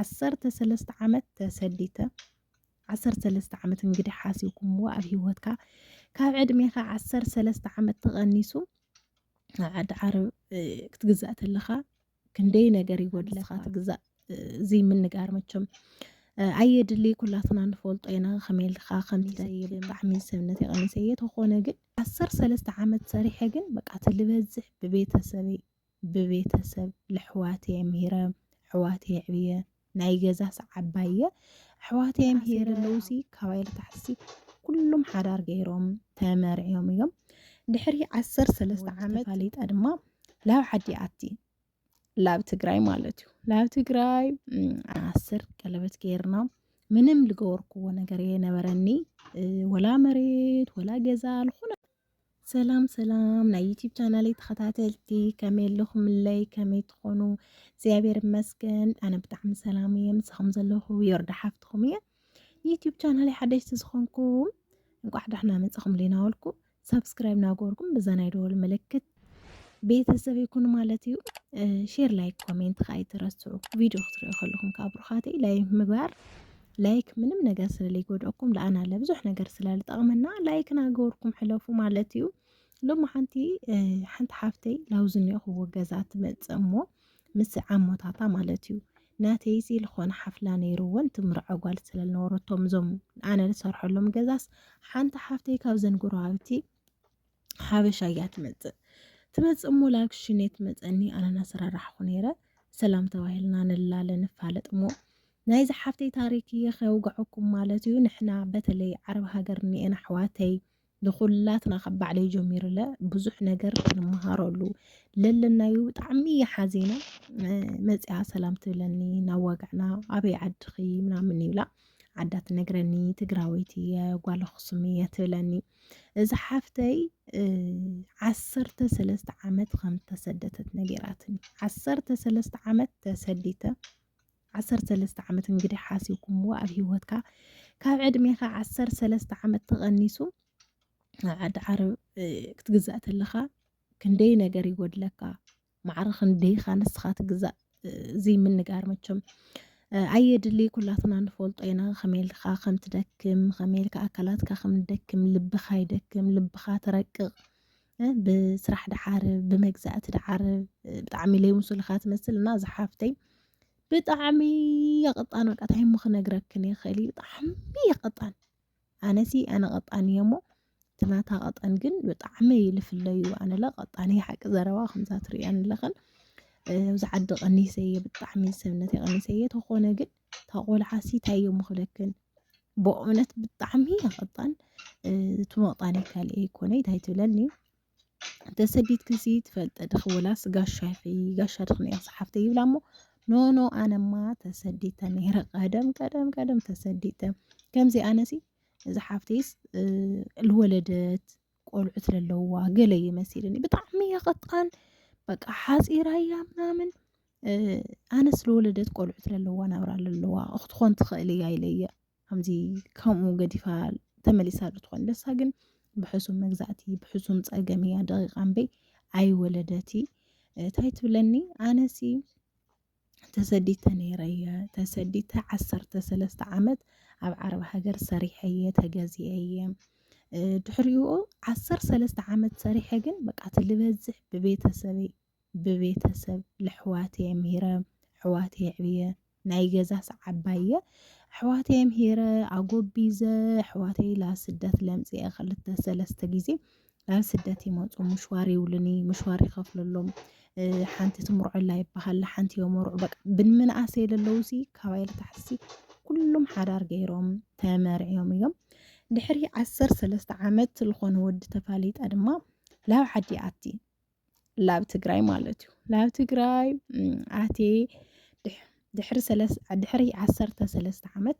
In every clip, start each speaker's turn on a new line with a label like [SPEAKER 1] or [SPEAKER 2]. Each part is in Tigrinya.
[SPEAKER 1] 13 ዓመት ተሰዲተ 13 ዓመት እንግዲህ ሓሲብኩምዎ ኣብ ሂወትካ ካብ ዕድሜኻ 13 ዓመት ተቐኒሱ ዓዲ ዓረብ ክትግዛእ ተለኻ ክንደይ ነገር ይጎድለካ ትግዛእ እዚ ምንጋር መቸም ኣየድሊ ኩላትና ንፈልጦ ኢና ከመይልካ ከምትሰይብ ብጣዕሚ ሰብነት የቐኒሰ እየ ተኾነ ግን 13 ዓመት ሰሪሐ ግን በቃ ትልበዝሕ ብቤተሰብ ለሕዋትየ ምሂረ ኣሕዋትየ ዕብየ ናይ ገዛስ ዓባየ ኣሕዋትየ ምሂረ ለውሲ ካባይለ ታሕሲ ኩሎም ሓዳር ገይሮም ተመርዕዮም እዮም ድሕሪ 13 ዓመት ተፋሊጣ ድማ ላብ ዓዲ ኣቲ ላብ ትግራይ ማለት እዩ ላብ ትግራይ 10 ቀለበት ገይርና ምንም ልገበርክዎ ነገር የነበረኒ ወላ መሬት ወላ ገዛ ልኹነ ሰላም ሰላም ናይ ዩቲዩብ ቻናለይ ተኸታተልቲ ከመይ ኣለኹምለይ ከመይ ትኾኑ እግዚአብሔር ይመስገን ኣነ ብጣዕሚ ሰላም እየ ንስኹም ዘለኹም የርዳ ሓፍትኹም እየ ዩቲዩብ ቻናለይ ሓደሽቲ ዝኾንኩም እንቋዕ ዳሕና መፅኹም ሊናወልኩ ሰብስክራይብ ናገርኩም በዛ ናይ ደወል ምልክት ቤተሰብ ይኩን ማለት እዩ ሼር ላይክ ኮሜንት ከይትረስዑ ቪዲዮ ክትሪኡ ከለኹም ካብ ብሩኻተይ ላይክ ምግባር ላይክ ምንም ነገር ስለለይጎድአኩም ለአና ለብዙሕ ነገር ስለልጠቕመና ላይክ ናገርኩም ሕለፉ ማለት እዩ ሎማ ሓንቲ ሓፍተይ ላውዝኒኹዎ ገዛ ትመፅእ እሞ ምስ ዓሞታታ ማለት እዩ ናተይ ሲ ዝኾነ ሓፍላ ነይሩዎን ትምርዖ ጓል ስለልነበረቶም እዞም ኣነ ዝሰርሐሎም ገዛስ ሓንቲ ሓፍተይ ካብ ዘንጎራብቲ ሓበሻ እያ ትመፅእ እሞ ላብ ክሽኔ ትመፀኒ ኣነ ናሰራራሕኩ ነይረ ሰላም ተባሂልና ንላለ ንፋለጥ እሞ ናይዚ ሓፍተይ ታሪክ እየ ከውግዐኩም ማለት እዩ ንሕና በተለይ ዓረብ ሃገር እኒአና ኣሕዋተይ ንኹላትና ካብ ባዕለይ ጀሚሩለ ብዙሕ ነገር ክንመሃረሉ ለለናዩ ብጣዕሚ እየ ሓዚነ መፂኣ ሰላም ትብለኒ ናዋጋዕና ኣበይ ዓድኺ ምናምን ይብላ ዓዳ ትነግረኒ ትግራወይቲ እየ ጓል ኣኽሱም እየ ትብለኒ እዚ ሓፍተይ 13 ዓመት ከም ተሰደተት ነጊራትኒ 13 ዓመት ተሰዲተ 13 ዓመት እንግዲህ ሓሲብኩምዎ ኣብ ሂወትካ ካብ ዕድሜኻ 13 ዓመት ተቐኒሱ ዓዲ ዓረብ ክትግዛእ ተለኻ ክንደይ ነገር ይጎድለካ ማዕረ ክንደይኻ ንስኻ ትግዛእ እዚ ምንጋር መቸም ኣየድሊ ኩላትና ንፈልጦ ኢና ከመይልካ ከምትደክም ከመይልካ ኣካላትካ ከምትደክም ልብኻ ይደክም ልብኻ ትረቅቕ ብስራሕ ድዓርብ ብመግዛእቲ ድዓርብ ብጣዕሚ ለይሙስልካ ትመስልና ዝሓፍተይ ብጣዕሚ የቐጣን በቃ እንታይ ምኽነግረክን ይኽእል ብጣዕሚ የቐጣን ኣነሲ ኣነ ቀጣን እየ እሞ ትናታ ቀጠን ግን ብጣዕሚ ይልፍለዩ ኣነ ለ ቀጣን እየ ሓቂ ዘረባ ከምዛ ትሪአን ኣለኽን ኣብዚ ዓዲ ቀኒሰ እየ ብጣዕሚ ሰብነት የቐኒሰ እየ ተኾነ ግን ታቆልዓሲ እንታይ እየ ምኽለክን ብእውነት ብጣዕሚ የቐጣን እቲ መቕጣን ካልእ ኣይኮነ እንታይ ትብለኒ ተሰዲድክሲ ትፈልጠ ድኽውላስ ጋሻ ጋሻ ድኽንያ ሰሓፍተ ይብላ እሞ ኖ ኣነማ ተሰዲተ ነይረ ቀደም ተሰዲተ ከምዚ ኣነሲ እዚ ሓፍተይስ ልወለደት ቆልዑት ዘለዋ ገለ ይመስልኒ ብጣዕሚ የቐጣን በቃ ሓፂራያ ምናምን ኣነ ስለወለደት ቆልዑት ዘለዋ ናብራ ዘለዋ እኽትኾን ትኽእል እያ ኢለየ ከምዚ ከምኡ ገዲፋ ተመሊሳ ትኾን ደሳ ግን ብሕሱም መግዛእቲ ብሕሱም ፀገም እያ ደቂቓ እምበይ ኣይወለደቲ እንታይ ትብለኒ ኣነሲ ተሰዲተ ነይረ እየ ተሰዲተ 13 ዓመት ኣብ ዓረብ ሃገር ሰሪሐ እየ ተገዚአ እየ ድሕሪኡ 13 ዓመት ሰሪሐ ግን በቃ ትልበዝሕ ብቤተሰብ ለሕዋትየ ምሂረ ኣሕዋትየ ዕብየ ናይ ገዛስ ዓባየ ኣሕዋትየ ምሂረ ኣጎቢዘ ኣሕዋተይ ላብ ስደት ለምፅአ 2-3 ግዜ ላብ ስደት ይመፁ ምሽዋር ይውልኒ ምሽዋር ይኸፍለሎም ሓንቲ ትምርዖላ ይበሃል ሓንቲ የመርዑ በቃ ብንመንኣሰይ ዘለውሲ ካባይለ ታሕሲ ኩሎም ሓዳር ገይሮም ተመርዕዮም እዮም ድሕሪ 13 ዓመት ዝኾነ ወዲ ተፋሊጣ ድማ ላብ ዓዲ ኣቲ ላብ ትግራይ ማለት እዩ ላብ ትግራይ ኣቴ ድሕሪ 13 ዓመት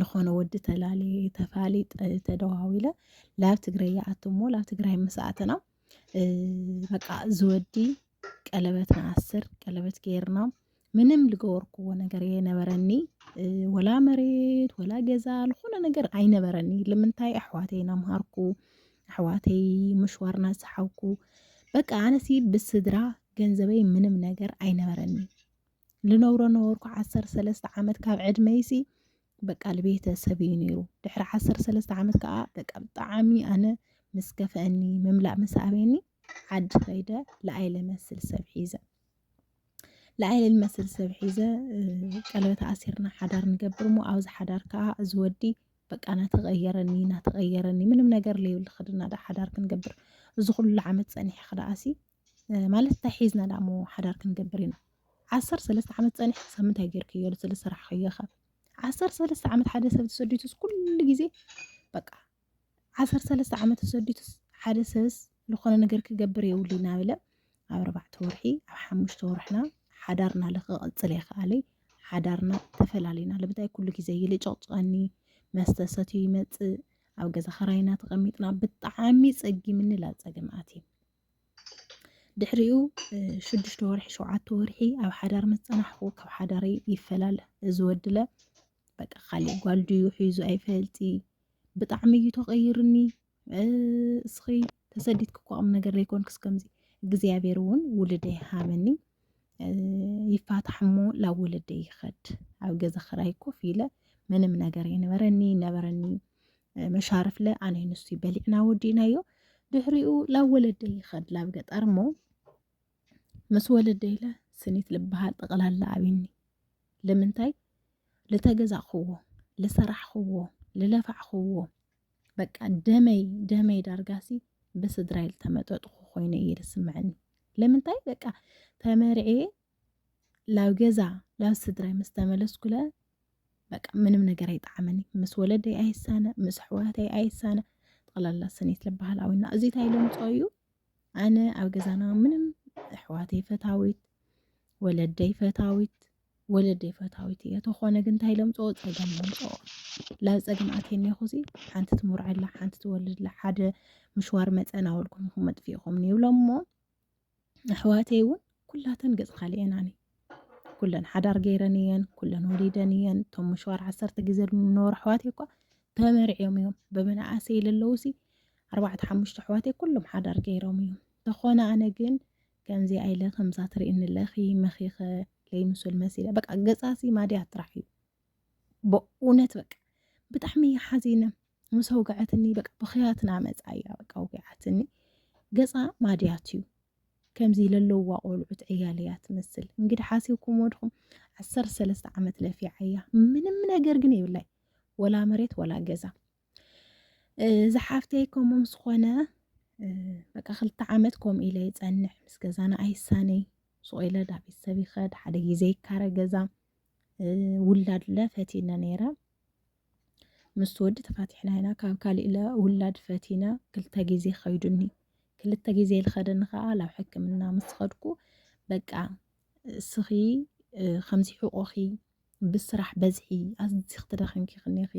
[SPEAKER 1] ዝኾነ ወዲ ተላለየ ተፋሊጥ ተደዋዊለ ላብ ትግራይ ኣቲ እሞ ላብ ትግራይ መስኣትና በቃ ዝወዲ ቀለበት ንኣስር ቀለበት ገይርና ምንም ልገበርክዎ ነገር የነበረኒ ወላ መሬት ወላ ገዛ ልኹነ ነገር ኣይነበረኒ ልምንታይ ኣሕዋተይ ናምሃርኩ ኣሕዋተይ ምሽዋርና ዝሓውኩ በቃ ኣነሲ ብስድራ ገንዘበይ ምንም ነገር ኣይነበረኒ ነበርኩ 13 ዓመት ካብ ዕድመይሲ በቃ ለቤተሰብ እዩ ነይሩ ድሕሪ 13 ዓመት ከዓ በቃ ብጣዕሚ ኣነ ምስ ከፍአኒ ምምላእ ምስ ኣበየኒ ዓዲ ኸይደ ለኣይ ልመስል ሰብ ሒዘ ቀለበት ኣሲርና ሓዳር ንገብር ሞ ኣብዚ ሓዳር ከዓ እዚ ወዲ በቃ ናተቐየረኒ ምንም ነገር ለይብሉ ክድና ዳ ሓዳር ክንገብር እዚ ኩሉ ዓመት ፀኒሐ ክዳኣሲ ማለት እንታይ ሒዝና ዳሞ ሓዳር ክንገብር ኢና 13 ዓመት ፀኒሐ ክሳብ ምንታይ ጌርክዮ ስለዝስራሕክዮ ኸ 13 ዓመት ሓደ ሰብ ተሰዲቱስ ኩሉ ግዜ በቃ 13 ዓመት ተሰዲቱስ ሓደ ሰብስ ዝኾነ ነገር ክገብር የብሉና ብለ ኣብ 4 ወርሒ ኣብ 5 ወርሕና ሓዳርና ለክቕፅል ይኸኣለይ ሓዳርና ተፈላለዩና ለምንታይ ኩሉ ግዜ ይልጨቕጭቐኒ መስተ ሰትዩ ይመፅእ ኣብ ገዛ ኸራይና ተቐሚጥና ብጣዕሚ ፀጊምኒ ላብ ፀገም ኣትየ ድሕሪኡ 6 ወርሒ 7 ወርሒ ኣብ ሓዳር ምስ ፀናሕኩ ካብ ሓዳረይ ይፈላለ እዚ ወድለ በቃ ካሊእ ጓል ድዩ ሒዙ ኣይፈልጢ ብጣዕሚ እዩ ተቐይርኒ እስኺ ተሰዲድክ እኳ ቁም ነገር ዘይኮንክስ ከምዚ እግዚኣብሔር እውን ውልደይ ሃበኒ ይፋታሕ እሞ ላብ ወለደይ ይኸድ ኣብ ገዛ ኸራይ ኮፍ ኢለ ምንም ነገር ነበረኒ መሻርፍለ ኣነ ንሱ በሊዕና ወዲእናዮ ድሕሪኡ ላብ ወለደይ ይኸድ ላብ ገጠር እሞ ምስ ወለደይ ለ ስኒት ልበሃል ጠቕላላ ኣብኒ ለምንታይ ለተገዛእኽዎ ለሰራሕኽዎ ለለፋዕኽዎ በቃ ደመይ ዳርጋሲ ብስድራይ ዝተመጠጥኹ ኮይነ እየ ዝስምዐኒ ለምንታይ በቃ ተመርዐ ላብ ገዛ ላብ ስድራይ ምስ ተመለስኩለ በቃ ምንም ነገር ኣይጣዕመኒ ምስ ወለደይ ኣይሳነ ምስ ኣሕዋተይ ኣይሳነ ጠቕላላ ስኒት ልበሃል ኣብና እዚ እንታይ ለምፅኦ እዩ ኣነ ኣብ ገዛና ምንም ኣሕዋተይ ፈታዊት ወለደይ ፈታዊት እየ ተኾነ ግን እንታይ ለምፅኦ ፀገም ለምፅኦ ላብ ፀገም ኣትየኒ ኹዚ ሓንቲ ትምርዓላ ሓንቲ ትወልድላ ሓደ ምሽዋር መፀና ወልኩም መጥፊእኹም ይብሎም እሞ ኣሕዋተይ እውን ኩላተን ገፅ ካሊአን ኣነ ኩለን ሓዳር ገይረን እየን ኩለን ወሊደን እየን እቶም ምሽዋር 10 ግዜ ዝነበሩ ኣሕዋተይ እኳ ተመርዕዮም እዮም በመናእሰይ ለለውሲ 4-5 ኣሕዋተይ ኩሎም ሓዳር ገይሮም እዮም ተኾነ ኣነ ግን ከምዚ ኣይለ ከምዛ ትርእንለኺ መኺኸ ለይምስል መሲለ በቃ ገፃሲ ማድያት ጥራሕ እዩ በእውነት በቃ ብጣዕሚ እየ ሓዚነ ምስ ኣውግዐትኒ በቃ ብኽያትና መፃ እያ በቃ ኣውግዐትኒ ገፃ ማድያት እዩ ከምዚ ለለውዋ ቆልዑት ዕያል እያ ትመስል እንግዲህ ሓሲብኩም ወድኹም 13 ዓመት ለፊዓ እያ ምንም ነገር ግን የብላይ ወላ መሬት ወላ ገዛ ዝሓፍተይ ከምኡ ምስ ኮነ በቃ 2 ዓመት ከምኡ ኢለ ይፀንሕ ምስ ገዛና ኣይሳነይ ሱቕ ዳ ቤተሰብ ይኸድ ሓደ ግዜ ይካረ ገዛ ውላድ ለ ፈቲና ነይረ ምስ ወዲ ተፋቲሕና ኢና ካብ ካሊእ ለ ውላድ ፈቲና 2 ግዜ ኸይዱኒ 2 ግዜ ልኸደኒ ከዓ ላብ ሕክምና ምስ ኸድኩ በቃ እስኺ ከምዚ ሕቆኺ ብስራሕ በዝሒ ኣዝዚ ክትደኽምኪ ክኒኺ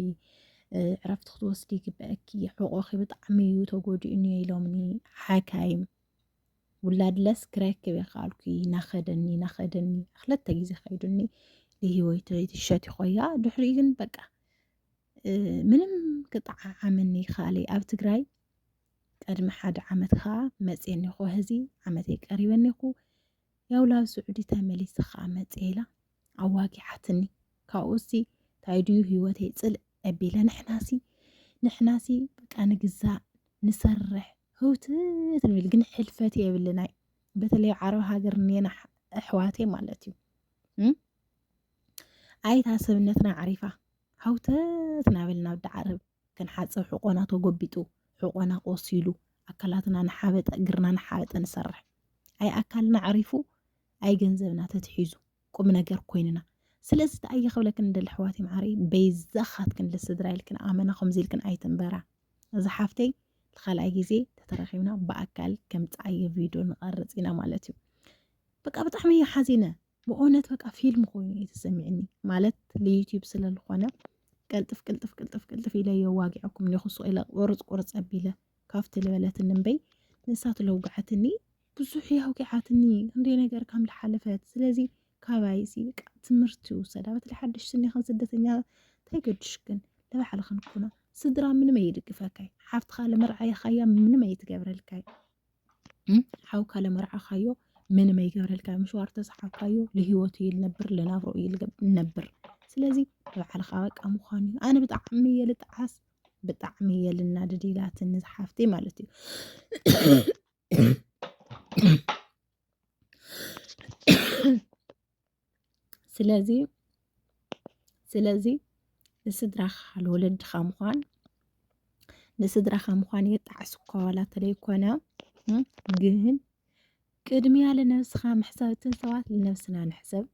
[SPEAKER 1] ዕረፍቲ ክትወስዲ ይግበአኪ ሕቆኺ ብጣዕሚ እዩ ተጎዲኡ እኒአ ኢሎምኒ ሓካይም ውላድ ለስ ክረክብ ይኸኣልኩ ናኸደኒ 2 ግዜ ኸይዱኒ ንሂወተይ ትሸት ይኾያ ድሕሪ ግን በቃ ምንም ክጣዓዓመኒ ይኸኣለይ ኣብ ትግራይ ቀድሚ 1 ዓመት ከዓ መፅየኒ ኹ ህዚ ዓመተይ ቀሪበኒ ኹ ያው ላብ ስዑዲ ተመሊሰ ከዓ መፅየላ ኣዋጊዓትኒ ካብኡሲ እንታይ ድዩ ሂወተይ ፅልእ ኣቢለ ንሕናሲ በቃ ንግዛእ ንሰርሕ ህውትት ንብል ግን ሕልፈት የብልናይ በተለይ ዓረብ ሃገር ኔና ኣሕዋተይ ማለት እዩ ኣይታሰብነትና ዓሪፋ ሃውተት ናበልና ወዲ ዓረብ ክንሓፅብ ሕቆና ተጎቢጡ ሕቆና ቆሲሉ ኣካላትና ንሓበጠ እግርና ንሓበጠ ንሰርሕ ኣይ ኣካልና ዓሪፉ ኣይ ገንዘብና ተትሒዙ ቁም ነገር ኮይንና ስለዚ ተኣየ ክብለክ እንደል ኣሕዋተይ ማዕሪ በይዛኻትክን ለስድራ ኢልክን ኣመና ከምዚ ኢልክን ኣይትንበራ እዚ ሓፍተይ ካልኣይ ግዜ ተተረኺብና ብኣካል ከም ፀዓየ ቪድዮ ንቐርፅ ኢና ማለት እዩ በቃ ብጣዕሚ እየ ሓዚነ ብእውነት በቃ ፊልም ኮይኑ እዩ ተሰሚዕኒ ማለት ለዩቲዩብ ስለዝኾነ ቅልጥፍ ኢለ የዋጊዐኩም ንኹሱ ኢለ ቁርፅ ኣቢለ ካፍቲ ልበለት እንበይ ንሳት ለውግዓትኒ ብዙሕ ያውግዓትኒ ክንደይ ነገር ከም ዝሓለፈት ስለዚ ካባይሲ በቃ ትምህርቲ ውሰዳ በተለይ ሓድሽ ስኒኸን ስደተኛ ተይገድሽክን ለባዕልኽን ኩና ስድራ ምንም ኣይድግፈካይ ሓፍትኻ ለመርዓይኻያ ምንም ኣይትገብረልካይ ሓውካ ለመርዓኻዮ ምንም ኣይገብረልካ ምሽዋር ተሰሓብካዮ ለሂወቱ ኢል ነብር ለናብሮ ኢል ነብር ስለዚ ንባዕልኻ በቃ ምዃኑ እዩ ኣነ ብጣዕሚ እየ ልጥዓስ ብጣዕሚ እየ ልናድድ ኢላትኒ ዝሓፍቲ ማለት እዩ ስለዚ ንስድራኻ ለወለድኻ ምዃን ንስድራኻ ምዃን የጣዕስ እኳ ዋላ ተለይኮነ ግን ቅድሚያ ለነብስኻ ምሕሰብ እተን ሰባት ለነብስና ንሕሰብ